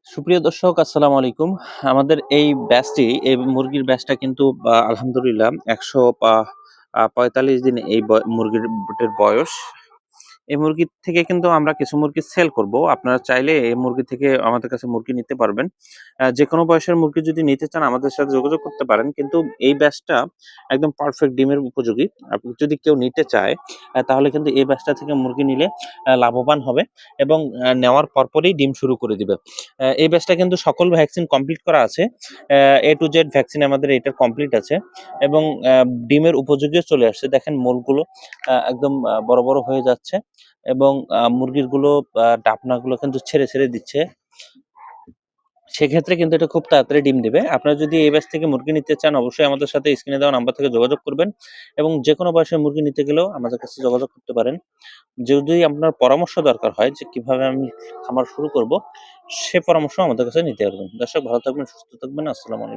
সুপ্রিয় দর্শক আসসালামু আলাইকুম। আমাদের এই মুরগির ব্যাচটা কিন্তু আলহামদুলিল্লাহ ১৪৫ দিন এই মুরগির বয়স। এই মুরগি থেকে কিন্তু আমরা কিছু মুরগি সেল করব। আপনারা চাইলে এই মুরগি থেকে আমাদের কাছে মুরগি নিতে পারবেন। যেকোনো বয়সের মুরগি যদি নিতে চান আমাদের সাথে যোগাযোগ করতে পারেন। কিন্তু এই ব্যাচটা একদম পারফেক্ট ডিমের উপযোগী। আপনি যদি কেউ নিতে চায় তাহলে কিন্তু এই ব্যাচটা থেকে মুরগি নিলে লাভবান হবে এবং নেওয়ার পরপরই ডিম শুরু করে দিবে। এই ব্যাচটা কিন্তু সকল ভ্যাকসিন কমপ্লিট করা আছে। A to Z ভ্যাকসিন আমাদের এটার কমপ্লিট আছে এবং ডিমের উপযোগীও চলে আসছে। দেখেন মোলগুলো একদম বড়, বড় হয়ে যাচ্ছে এবং মুরগিরগুলো ডাফনাগুলো কিন্তু ছেড়ে দিচ্ছে। সেক্ষেত্রে কিন্তু এটা খুব তাড়াতাড়ি ডিম দিবে। আপনারা যদি এই ব্যাচ থেকে মুরগি নিতে চান অবশ্যই আমাদের সাথে স্ক্রিনে দেওয়া নাম্বার থেকে যোগাযোগ করবেন এবং যেকোনো বয়সের মুরগি নিতে গেলেও আমাদের কাছে যোগাযোগ করতে পারেন। যদি আপনার পরামর্শ দরকার হয় যে কিভাবে আমি খামার শুরু করব, সে পরামর্শ আমাদের কাছে নিতে পারবেন। দর্শক ভালো থাকবেন, সুস্থ থাকবেন। আসসালামু আলাইকুম।